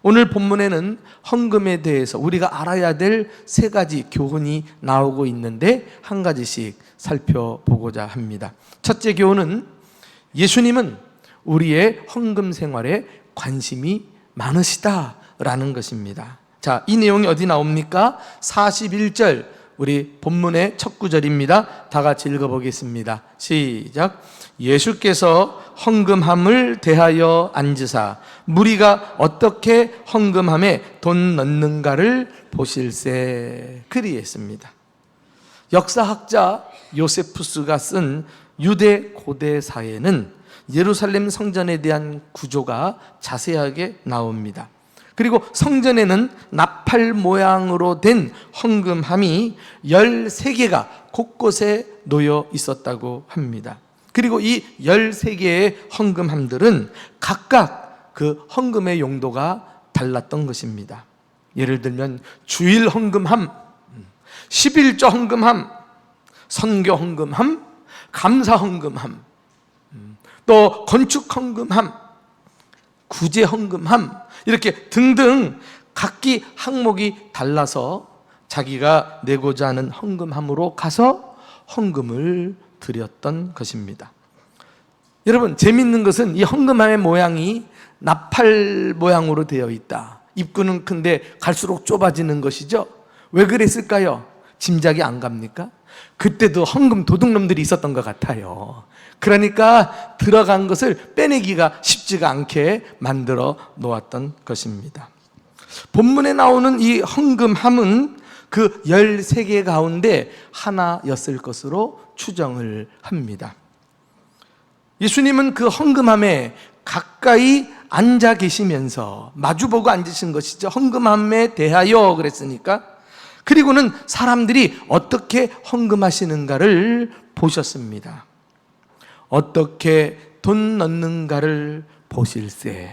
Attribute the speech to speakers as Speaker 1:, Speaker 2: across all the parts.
Speaker 1: 오늘 본문에는 헌금에 대해서 우리가 알아야 될 세 가지 교훈이 나오고 있는데 한 가지씩 살펴보고자 합니다. 첫째 교훈은 예수님은 우리의 헌금 생활에 관심이 많으시다라는 것입니다. 자, 이 내용이 어디 나옵니까? 41절, 우리 본문의 첫 구절입니다. 다 같이 읽어보겠습니다. 시작. 예수께서 헌금함을 대하여 앉으사 무리가 어떻게 헌금함에 돈 넣는가를 보실세. 그리했습니다. 역사학자 요세푸스가 쓴 유대 고대 사회는 예루살렘 성전에 대한 구조가 자세하게 나옵니다. 그리고 성전에는 나팔 모양으로 된 헌금함이 13개가 곳곳에 놓여 있었다고 합니다. 그리고 이 13개의 헌금함들은 각각 그 헌금의 용도가 달랐던 것입니다. 예를 들면 주일 헌금함, 11조 헌금함, 선교 헌금함, 감사 헌금함, 또 건축 헌금함, 구제 헌금함, 이렇게 등등 각기 항목이 달라서 자기가 내고자 하는 헌금함으로 가서 헌금을 드렸던 것입니다. 여러분, 재밌는 것은 이 헌금함의 모양이 나팔 모양으로 되어 있다. 입구는 큰데 갈수록 좁아지는 것이죠. 왜 그랬을까요? 짐작이 안 갑니까? 그때도 헌금 도둑놈들이 있었던 것 같아요. 그러니까 들어간 것을 빼내기가 쉽지가 않게 만들어 놓았던 것입니다. 본문에 나오는 이 헌금함은 그 13개 가운데 하나였을 것으로 추정을 합니다. 예수님은 그 헌금함에 가까이 앉아 계시면서 마주보고 앉으신 것이죠. 헌금함에 대하여 그랬으니까. 그리고는 사람들이 어떻게 헌금하시는가를 보셨습니다. 어떻게 돈 넣는가를 보실세.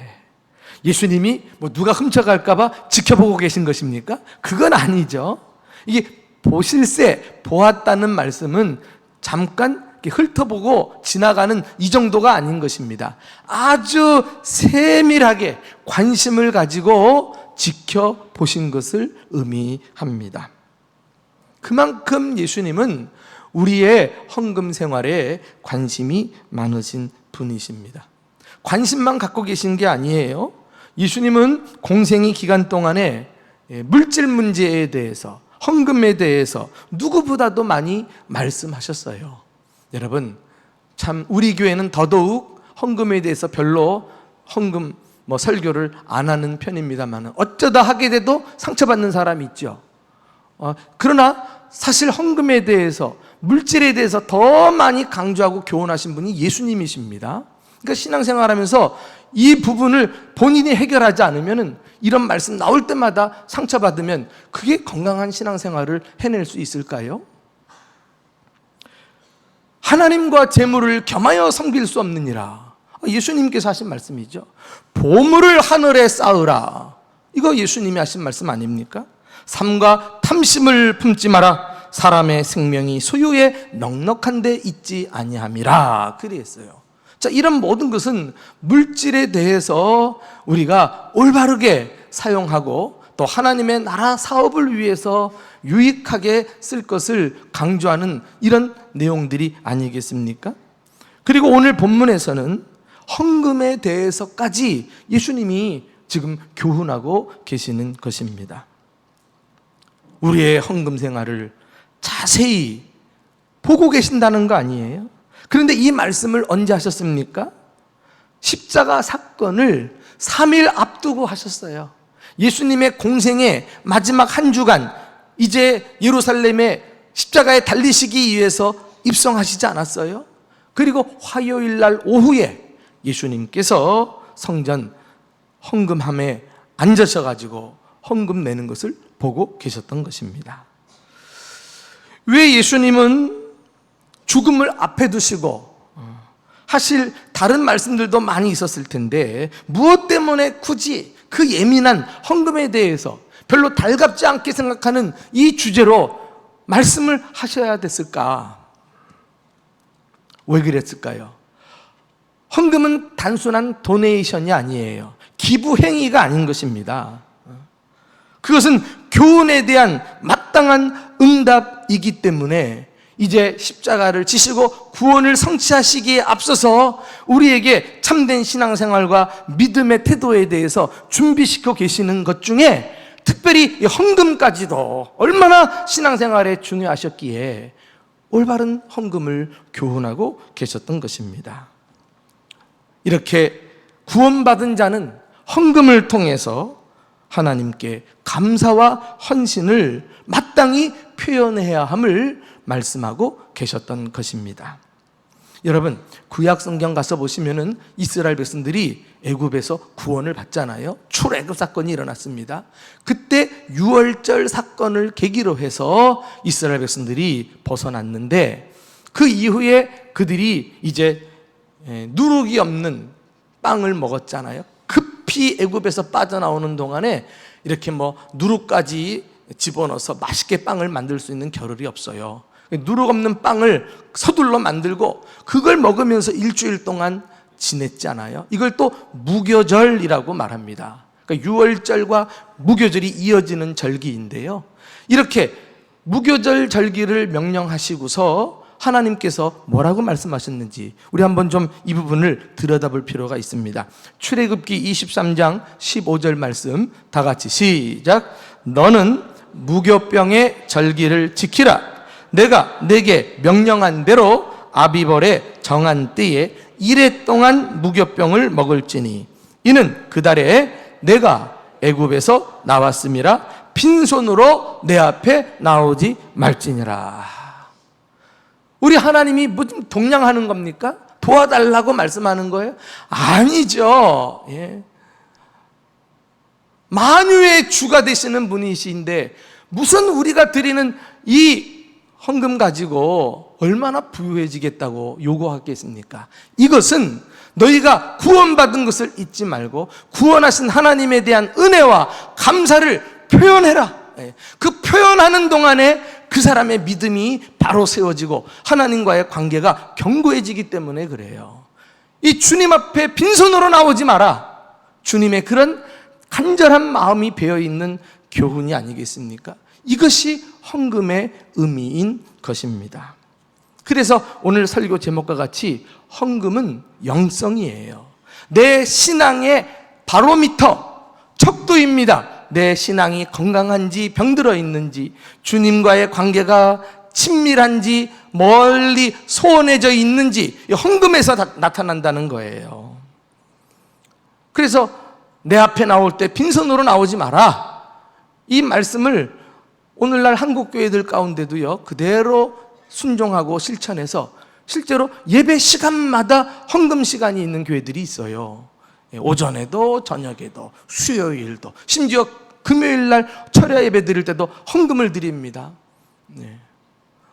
Speaker 1: 예수님이 누가 훔쳐갈까봐 지켜보고 계신 것입니까? 그건 아니죠. 이게 보실세, 보았다는 말씀은 잠깐 훑어보고 지나가는 이 정도가 아닌 것입니다. 아주 세밀하게 관심을 가지고 지켜보신 것을 의미합니다. 그만큼 예수님은 우리의 헌금 생활에 관심이 많으신 분이십니다. 관심만 갖고 계신 게 아니에요. 예수님은 공생의 기간 동안에 물질 문제에 대해서, 헌금에 대해서 누구보다도 많이 말씀하셨어요. 여러분, 참 우리 교회는 더더욱 헌금에 대해서 별로 헌금 설교를 안 하는 편입니다만 어쩌다 하게 돼도 상처받는 사람이 있죠. 그러나 사실 헌금에 대해서, 물질에 대해서 더 많이 강조하고 교훈하신 분이 예수님이십니다. 그러니까 신앙생활하면서 이 부분을 본인이 해결하지 않으면 이런 말씀 나올 때마다 상처받으면 그게 건강한 신앙생활을 해낼 수 있을까요? 하나님과 재물을 겸하여 섬길 수 없느니라. 예수님께서 하신 말씀이죠. 보물을 하늘에 쌓으라. 이거 예수님이 하신 말씀 아닙니까? 삼가 탐심을 품지 마라. 사람의 생명이 소유에 넉넉한 데 있지 아니함이라. 그랬어요. 자, 이런 모든 것은 물질에 대해서 우리가 올바르게 사용하고 또 하나님의 나라 사업을 위해서 유익하게 쓸 것을 강조하는 이런 내용들이 아니겠습니까? 그리고 오늘 본문에서는 헌금에 대해서까지 예수님이 지금 교훈하고 계시는 것입니다. 우리의 헌금 생활을 자세히 보고 계신다는 거 아니에요? 그런데 이 말씀을 언제 하셨습니까? 십자가 사건을 3일 앞두고 하셨어요. 예수님의 공생의 마지막 한 주간, 이제 예루살렘에 십자가에 달리시기 위해서 입성하시지 않았어요? 그리고 화요일 날 오후에 예수님께서 성전 헌금함에 앉으셔가지고 헌금 내는 것을 보고 계셨던 것입니다. 왜 예수님은 죽음을 앞에 두시고 하실 다른 말씀들도 많이 있었을 텐데 무엇 때문에 굳이 그 예민한 헌금에 대해서 별로 달갑지 않게 생각하는 이 주제로 말씀을 하셔야 됐을까? 왜 그랬을까요? 헌금은 단순한 도네이션이 아니에요. 기부 행위가 아닌 것입니다. 그것은 교훈에 대한 마땅한 응답이기 때문에 이제 십자가를 지시고 구원을 성취하시기에 앞서서 우리에게 참된 신앙생활과 믿음의 태도에 대해서 준비시켜 계시는 것 중에 특별히 헌금까지도 얼마나 신앙생활에 중요하셨기에 올바른 헌금을 교훈하고 계셨던 것입니다. 이렇게 구원받은 자는 헌금을 통해서 하나님께 감사와 헌신을 마땅히 표현해야 함을 말씀하고 계셨던 것입니다. 여러분, 구약 성경 가서 보시면은 이스라엘 백성들이 애굽에서 구원을 받잖아요. 출애굽 사건이 일어났습니다. 그때 유월절 사건을 계기로 해서 이스라엘 백성들이 벗어났는데, 그 이후에 그들이 이제 누룩이 없는 빵을 먹었잖아요. 급히 애굽에서 빠져나오는 동안에 이렇게 누룩까지 집어넣어서 맛있게 빵을 만들 수 있는 겨를이 없어요. 누룩 없는 빵을 서둘러 만들고 그걸 먹으면서 일주일 동안 지냈잖아요. 이걸 또 무교절이라고 말합니다. 그러니까 유월절과 무교절이 이어지는 절기인데요, 이렇게 무교절 절기를 명령하시고서 하나님께서 뭐라고 말씀하셨는지 우리 한번 좀 이 부분을 들여다볼 필요가 있습니다. 출애굽기 23장 15절 말씀 다 같이 시작. 너는 무교병의 절기를 지키라. 내가 내게 명령한 대로 아비벌의 정한 때에 1해 동안 무교병을 먹을지니 이는 그 달에 내가 애굽에서 나왔음이라 빈손으로 내 앞에 나오지 말지니라. 우리 하나님이 무슨 동냥하는 겁니까? 도와달라고 말씀하는 거예요? 아니죠. 만유의 주가 되시는 분이신데 무슨 우리가 드리는 이 헌금 가지고 얼마나 부유해지겠다고 요구하겠습니까? 이것은 너희가 구원받은 것을 잊지 말고 구원하신 하나님에 대한 은혜와 감사를 표현해라. 그 표현하는 동안에 그 사람의 믿음이 바로 세워지고 하나님과의 관계가 견고해지기 때문에 그래요. 이 주님 앞에 빈손으로 나오지 마라. 주님의 그런 간절한 마음이 배어있는 교훈이 아니겠습니까? 이것이 헌금의 의미인 것입니다. 그래서 오늘 설교 제목과 같이 헌금은 영성이에요. 내 신앙의 바로미터, 척도입니다. 내 신앙이 건강한지 병들어 있는지, 주님과의 관계가 친밀한지 멀리 소원해져 있는지 헌금에서 나타난다는 거예요. 그래서 내 앞에 나올 때 빈손으로 나오지 마라. 이 말씀을 오늘날 한국 교회들 가운데도요 그대로 순종하고 실천해서 실제로 예배 시간마다 헌금 시간이 있는 교회들이 있어요. 오전에도 저녁에도 수요일도 심지어 금요일날 철야 예배 드릴 때도 헌금을 드립니다.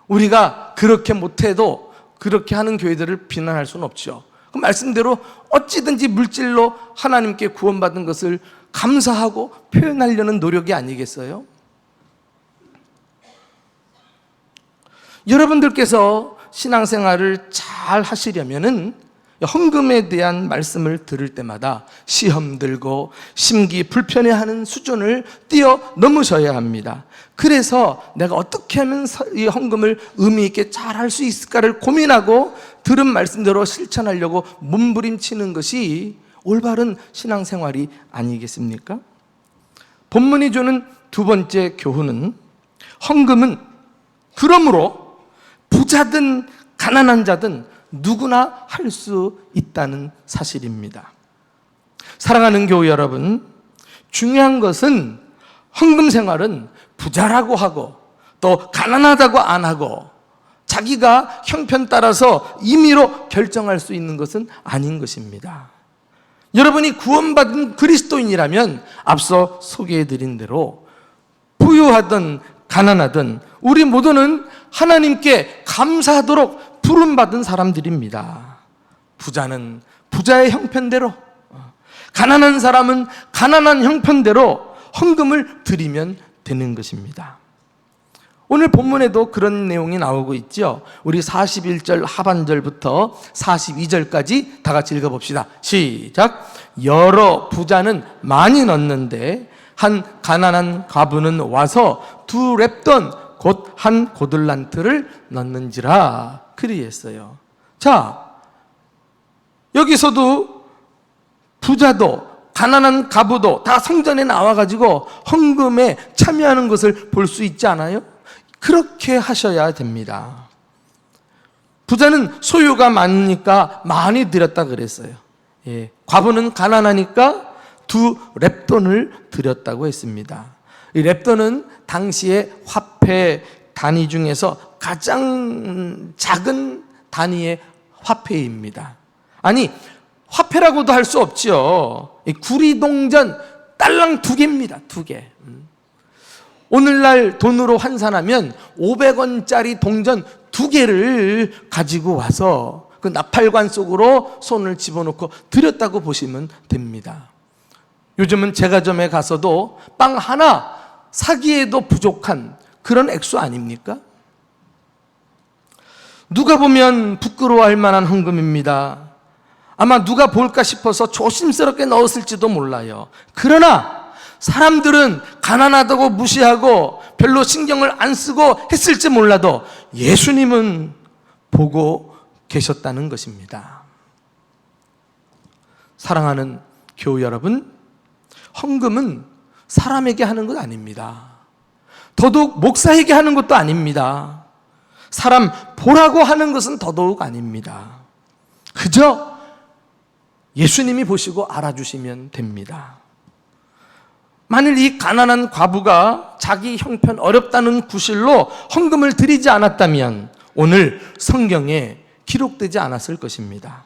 Speaker 1: 우리가 그렇게 못해도 그렇게 하는 교회들을 비난할 수는 없죠. 그 말씀대로 어찌든지 물질로 하나님께 구원받은 것을 감사하고 표현하려는 노력이 아니겠어요? 여러분들께서 신앙생활을 잘 하시려면은 헌금에 대한 말씀을 들을 때마다 시험 들고 심기 불편해하는 수준을 뛰어넘으셔야 합니다. 그래서 내가 어떻게 하면 이 헌금을 의미 있게 잘 할 수 있을까를 고민하고 들은 말씀대로 실천하려고 몸부림치는 것이 올바른 신앙생활이 아니겠습니까? 본문이 주는 두 번째 교훈은 헌금은 그러므로 부자든 가난한 자든 누구나 할 수 있다는 사실입니다. 사랑하는 교우 여러분, 중요한 것은 헌금 생활은 부자라고 하고 또 가난하다고 안 하고 자기가 형편 따라서 임의로 결정할 수 있는 것은 아닌 것입니다. 여러분이 구원받은 그리스도인이라면 앞서 소개해드린 대로 부유하든 가난하든 우리 모두는 하나님께 감사하도록 부름받은 사람들입니다. 부자는 부자의 형편대로, 가난한 사람은 가난한 형편대로 헌금을 드리면 되는 것입니다. 오늘 본문에도 그런 내용이 나오고 있죠. 우리 41절 하반절부터 42절까지 다 같이 읽어봅시다. 시작. 여러 부자는 많이 넣는데 한 가난한 과부는 와서 2 렙돈 곧 한 고들란트를 넣는지라 그리했어요. 자, 여기서도 부자도 가난한 과부도 다 성전에 나와가지고 헌금에 참여하는 것을 볼 수 있지 않아요? 그렇게 하셔야 됩니다. 부자는 소유가 많으니까 많이 드렸다 그랬어요. 예, 과부는 가난하니까 2 렙돈을 드렸다고 했습니다. 이 렙돈은 당시의 화폐 단위 중에서 가장 작은 단위의 화폐입니다. 아니, 화폐라고도 할 수 없지요. 구리동전 딸랑 2개입니다. 2개. 오늘날 돈으로 환산하면 500원짜리 동전 2개를 가지고 와서 그 나팔관 속으로 손을 집어넣고 드렸다고 보시면 됩니다. 요즘은 제과점에 가서도 빵 하나 사기에도 부족한 그런 액수 아닙니까? 누가 보면 부끄러워할 만한 헌금입니다. 아마 누가 볼까 싶어서 조심스럽게 넣었을지도 몰라요. 그러나 사람들은 가난하다고 무시하고 별로 신경을 안 쓰고 했을지 몰라도 예수님은 보고 계셨다는 것입니다. 사랑하는 교우 여러분, 헌금은 사람에게 하는 것 아닙니다. 더더욱 목사에게 하는 것도 아닙니다. 사람 보라고 하는 것은 더더욱 아닙니다. 그저 예수님이 보시고 알아주시면 됩니다. 만일 이 가난한 과부가 자기 형편 어렵다는 구실로 헌금을 드리지 않았다면 오늘 성경에 기록되지 않았을 것입니다.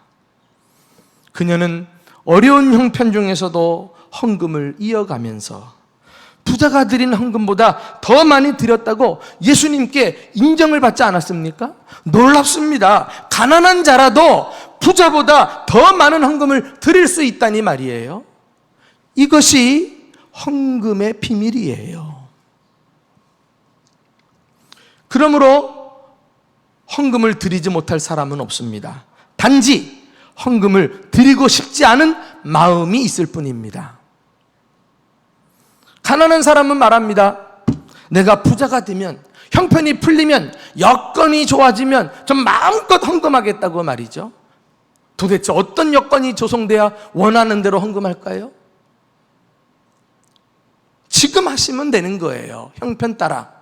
Speaker 1: 그녀는 어려운 형편 중에서도 헌금을 이어가면서 부자가 드린 헌금보다 더 많이 드렸다고 예수님께 인정을 받지 않았습니까? 놀랍습니다. 가난한 자라도 부자보다 더 많은 헌금을 드릴 수 있다니 말이에요. 이것이 헌금의 비밀이에요. 그러므로 헌금을 드리지 못할 사람은 없습니다. 단지 헌금을 드리고 싶지 않은 마음이 있을 뿐입니다. 가난한 사람은 말합니다. 내가 부자가 되면, 형편이 풀리면, 여건이 좋아지면 좀 마음껏 헌금하겠다고 말이죠. 도대체 어떤 여건이 조성돼야 원하는 대로 헌금할까요? 지금 하시면 되는 거예요. 형편 따라.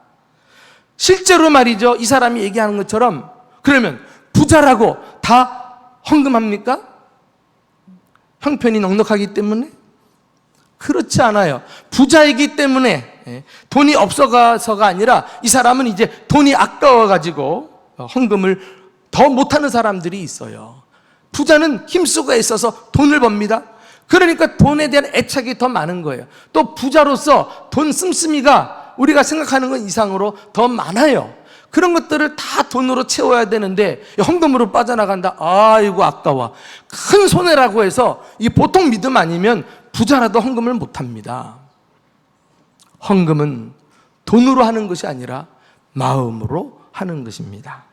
Speaker 1: 실제로 말이죠. 이 사람이 얘기하는 것처럼 그러면 부자라고 다 헌금합니까? 형편이 넉넉하기 때문에? 그렇지 않아요. 부자이기 때문에 돈이 없어서가 아니라 이 사람은 이제 돈이 아까워가지고 헌금을 더 못하는 사람들이 있어요. 부자는 힘쓰고 애써서 돈을 법니다. 그러니까 돈에 대한 애착이 더 많은 거예요. 또 부자로서 돈 씀씀이가 우리가 생각하는 것 이상으로 더 많아요. 그런 것들을 다 돈으로 채워야 되는데 헌금으로 빠져나간다. 아이고 아까워. 큰 손해라고 해서 이 보통 믿음 아니면 부자라도 헌금을 못합니다. 헌금은 돈으로 하는 것이 아니라 마음으로 하는 것입니다.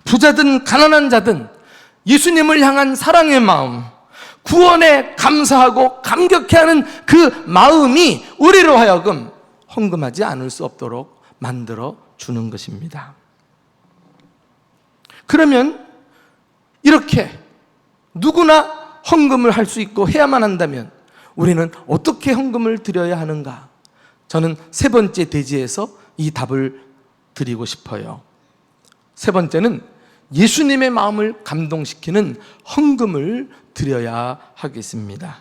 Speaker 1: 부자든 가난한 자든 예수님을 향한 사랑의 마음, 구원에 감사하고 감격해하는 그 마음이 우리로 하여금 헌금하지 않을 수 없도록 만들어 주는 것입니다. 그러면 이렇게 누구나 헌금을 할 수 있고 해야만 한다면 우리는 어떻게 헌금을 드려야 하는가? 저는 세 번째 대지에서 이 답을 드리고 싶어요. 세 번째는 예수님의 마음을 감동시키는 헌금을 드려야 하겠습니다.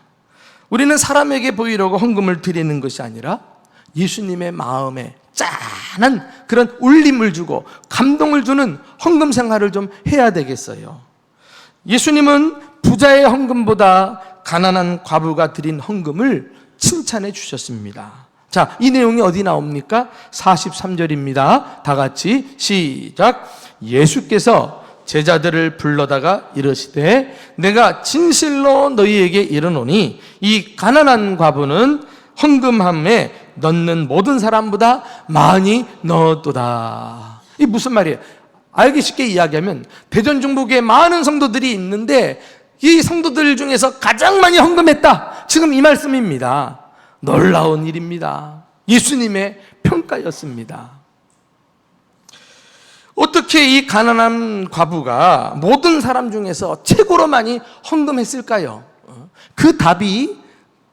Speaker 1: 우리는 사람에게 보이려고 헌금을 드리는 것이 아니라 예수님의 마음에 짠한 그런 울림을 주고 감동을 주는 헌금 생활을 좀 해야 되겠어요. 예수님은 부자의 헌금보다 가난한 과부가 드린 헌금을 칭찬해 주셨습니다. 자, 이 내용이 어디 나옵니까? 43절입니다. 다 같이 시작. 예수께서 제자들을 불러다가 이르시되 내가 진실로 너희에게 이르노니 이 가난한 과부는 헌금함에 넣는 모든 사람보다 많이 넣었도다. 이게 무슨 말이에요? 알기 쉽게 이야기하면 대전중복에 많은 성도들이 있는데 이 성도들 중에서 가장 많이 헌금했다. 지금 이 말씀입니다. 놀라운 일입니다. 예수님의 평가였습니다. 어떻게 이 가난한 과부가 모든 사람 중에서 최고로 많이 헌금했을까요? 그 답이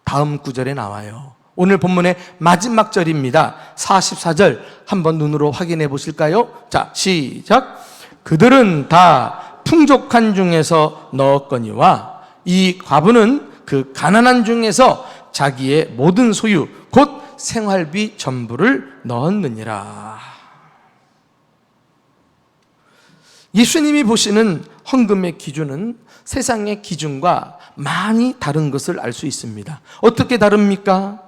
Speaker 1: 다음 구절에 나와요. 오늘 본문의 마지막 절입니다. 44절 한번 눈으로 확인해 보실까요? 자, 시작. 그들은 다 풍족한 중에서 넣었거니와 이 과부는 그 가난한 중에서 자기의 모든 소유 곧 생활비 전부를 넣었느니라. 예수님이 보시는 헌금의 기준은 세상의 기준과 많이 다른 것을 알 수 있습니다. 어떻게 다릅니까?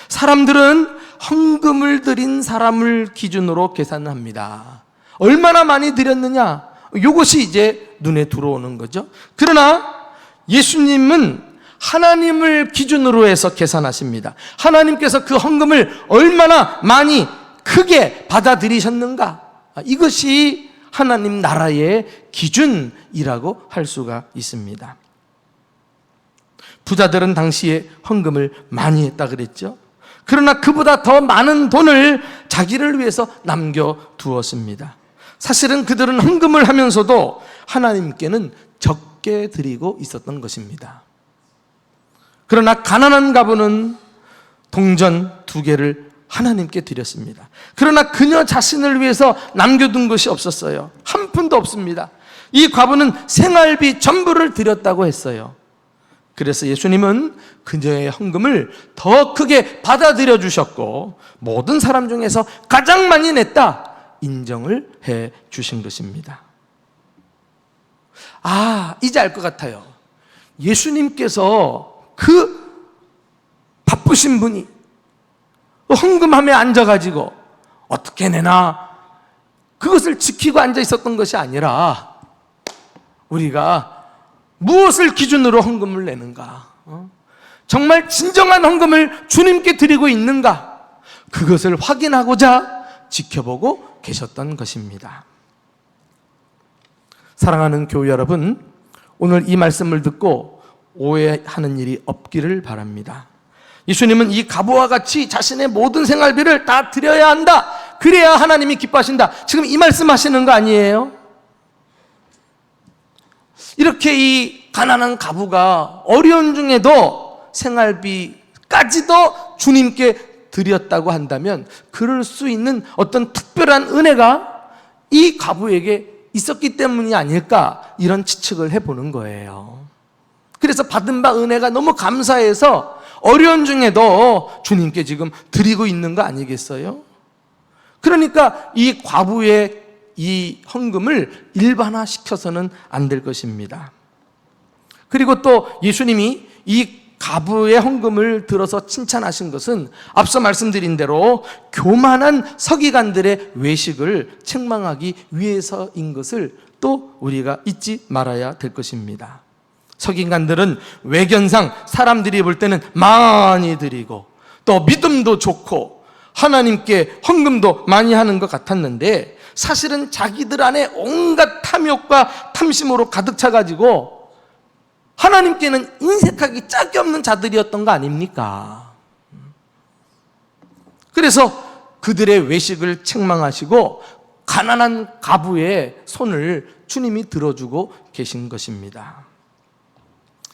Speaker 1: 사람들은 헌금을 드린 사람을 기준으로 계산합니다. 얼마나 많이 드렸느냐? 이것이 이제 눈에 들어오는 거죠. 그러나 예수님은 하나님을 기준으로 해서 계산하십니다. 하나님께서 그 헌금을 얼마나 많이 크게 받아들이셨는가? 이것이 하나님 나라의 기준이라고 할 수가 있습니다. 부자들은 당시에 헌금을 많이 했다 그랬죠. 그러나 그보다 더 많은 돈을 자기를 위해서 남겨두었습니다. 사실은 그들은 헌금을 하면서도 하나님께는 적게 드리고 있었던 것입니다. 그러나 가난한 과부는 동전 2개를 하나님께 드렸습니다. 그러나 그녀 자신을 위해서 남겨둔 것이 없었어요. 한 푼도 없습니다. 이 과부는 생활비 전부를 드렸다고 했어요. 그래서 예수님은 그녀의 헌금을 더 크게 받아들여 주셨고 모든 사람 중에서 가장 많이 냈다 인정을 해 주신 것입니다. 이제 알 것 같아요. 예수님께서 그 바쁘신 분이 헌금함에 앉아가지고 어떻게 내나 그것을 지키고 앉아 있었던 것이 아니라 우리가 무엇을 기준으로 헌금을 내는가, 정말 진정한 헌금을 주님께 드리고 있는가, 그것을 확인하고자 지켜보고 계셨던 것입니다. 사랑하는 교회 여러분, 오늘 이 말씀을 듣고 오해하는 일이 없기를 바랍니다. 예수님은 이 과부와 같이 자신의 모든 생활비를 다 드려야 한다, 그래야 하나님이 기뻐하신다, 지금 이 말씀하시는 거 아니에요? 이렇게 이 가난한 과부가 어려운 중에도 생활비까지도 주님께 드렸다고 한다면 그럴 수 있는 어떤 특별한 은혜가 이 과부에게 있었기 때문이 아닐까, 이런 추측을 해보는 거예요. 그래서 받은 바 은혜가 너무 감사해서 어려운 중에도 주님께 지금 드리고 있는 거 아니겠어요? 그러니까 이 과부의 이 헌금을 일반화시켜서는 안 될 것입니다. 그리고 또 예수님이 이 과부의 헌금을 들어서 칭찬하신 것은 앞서 말씀드린 대로 교만한 서기관들의 외식을 책망하기 위해서인 것을 또 우리가 잊지 말아야 될 것입니다. 서기관들은 외견상 사람들이 볼 때는 많이 드리고 또 믿음도 좋고 하나님께 헌금도 많이 하는 것 같았는데 사실은 자기들 안에 온갖 탐욕과 탐심으로 가득 차가지고 하나님께는 인색하기 짝이 없는 자들이었던 거 아닙니까? 그래서 그들의 외식을 책망하시고 가난한 과부의 손을 주님이 들어주고 계신 것입니다.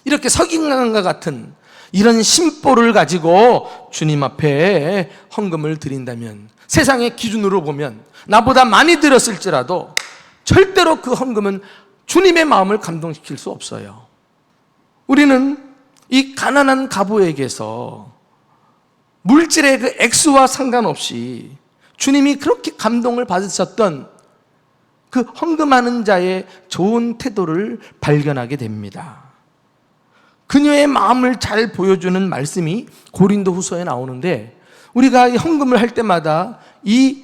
Speaker 1: 이렇게 서기관과 같은 이런 심보를 가지고 주님 앞에 헌금을 드린다면, 세상의 기준으로 보면 나보다 많이 드렸을지라도 절대로 그 헌금은 주님의 마음을 감동시킬 수 없어요. 우리는 이 가난한 과부에게서 물질의 그 액수와 상관없이 주님이 그렇게 감동을 받으셨던 그 헌금하는 자의 좋은 태도를 발견하게 됩니다. 그녀의 마음을 잘 보여주는 말씀이 고린도후서에 나오는데, 우리가 이 헌금을 할 때마다 이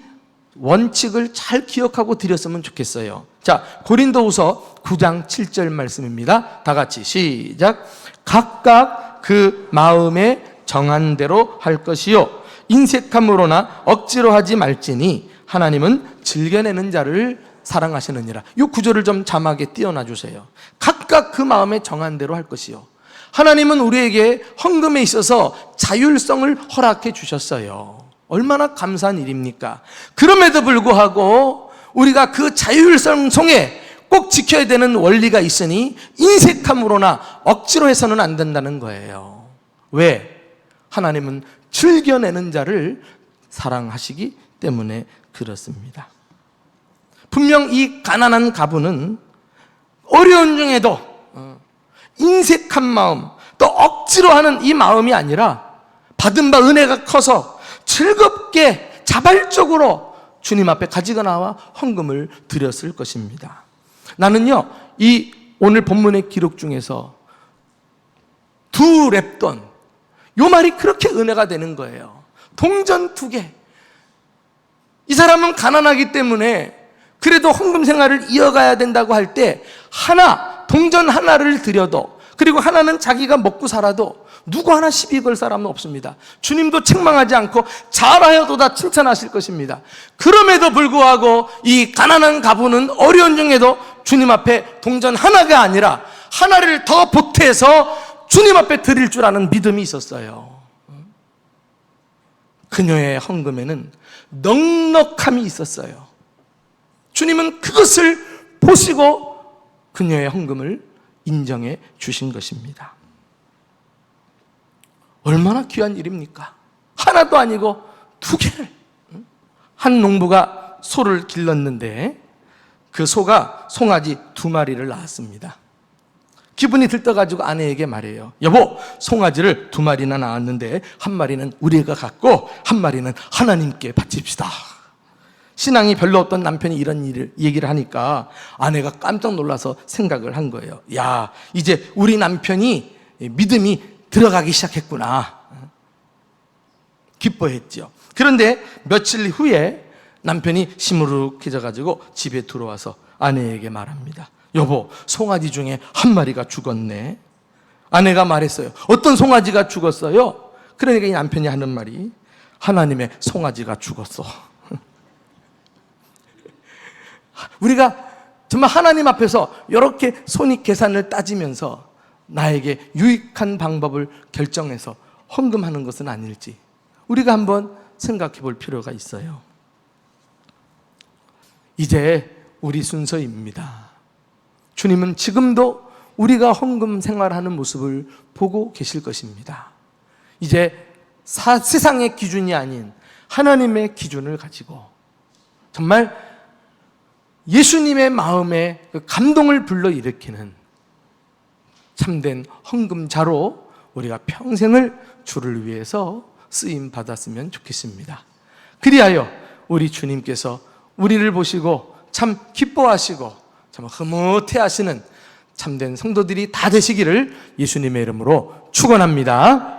Speaker 1: 원칙을 잘 기억하고 드렸으면 좋겠어요. 자, 고린도후서 9장 7절 말씀입니다. 다 같이 시작. 각각 그 마음에 정한 대로 할 것이요 인색함으로나 억지로 하지 말지니 하나님은 즐겨내는 자를 사랑하시느니라. 이 구절을 좀 자막에 띄워놔 주세요. 각각 그 마음에 정한 대로 할 것이요. 하나님은 우리에게 헌금에 있어서 자율성을 허락해 주셨어요. 얼마나 감사한 일입니까? 그럼에도 불구하고 우리가 그 자율성 속에 꼭 지켜야 되는 원리가 있으니 인색함으로나 억지로 해서는 안 된다는 거예요. 왜? 하나님은 즐겨내는 자를 사랑하시기 때문에 그렇습니다. 분명 이 가난한 가부는 어려운 중에도 인색한 마음, 또 억지로 하는 이 마음이 아니라 받은 바 은혜가 커서 즐겁게 자발적으로 주님 앞에 가지고 나와 헌금을 드렸을 것입니다. 나는요, 이 오늘 본문의 기록 중에서 두 랩돈, 요 말이 그렇게 은혜가 되는 거예요. 동전 2개. 이 사람은 가난하기 때문에 그래도 헌금 생활을 이어가야 된다고 할 때 동전 하나를 드려도, 그리고 하나는 자기가 먹고 살아도 누구 하나 시비 걸 사람은 없습니다. 주님도 책망하지 않고 잘하여도다 칭찬하실 것입니다. 그럼에도 불구하고 이 가난한 가부는 어려운 중에도 주님 앞에 동전 하나가 아니라 하나를 더 보태서 주님 앞에 드릴 줄 아는 믿음이 있었어요. 그녀의 헌금에는 넉넉함이 있었어요. 주님은 그것을 보시고 그녀의 헌금을 인정해 주신 것입니다. 얼마나 귀한 일입니까? 하나도 아니고 2개를. 한 농부가 소를 길렀는데 그 소가 송아지 2마리를 낳았습니다. 기분이 들떠가지고 아내에게 말해요. 여보, 송아지를 2마리나 낳았는데 1마리는 우리가 갖고 1마리는 하나님께 바칩시다. 신앙이 별로 없던 남편이 이런 얘기를 하니까 아내가 깜짝 놀라서 생각을 한 거예요. 야, 이제 우리 남편이 믿음이 들어가기 시작했구나. 기뻐했죠. 그런데 며칠 후에 남편이 시무룩해져가지고 집에 들어와서 아내에게 말합니다. 여보, 송아지 중에 1마리가 죽었네. 아내가 말했어요. 어떤 송아지가 죽었어요? 그러니까 이 남편이 하는 말이, 하나님의 송아지가 죽었어. 우리가 정말 하나님 앞에서 이렇게 손익 계산을 따지면서 나에게 유익한 방법을 결정해서 헌금하는 것은 아닐지 우리가 한번 생각해 볼 필요가 있어요. 이제 우리 순서입니다. 주님은 지금도 우리가 헌금 생활하는 모습을 보고 계실 것입니다. 이제 세상의 기준이 아닌 하나님의 기준을 가지고 정말 예수님의 마음에 그 감동을 불러일으키는 참된 헌금자로 우리가 평생을 주를 위해서 쓰임 받았으면 좋겠습니다. 그리하여 우리 주님께서 우리를 보시고 참 기뻐하시고 참 흐뭇해 하시는 참된 성도들이 다 되시기를 예수님의 이름으로 축원합니다.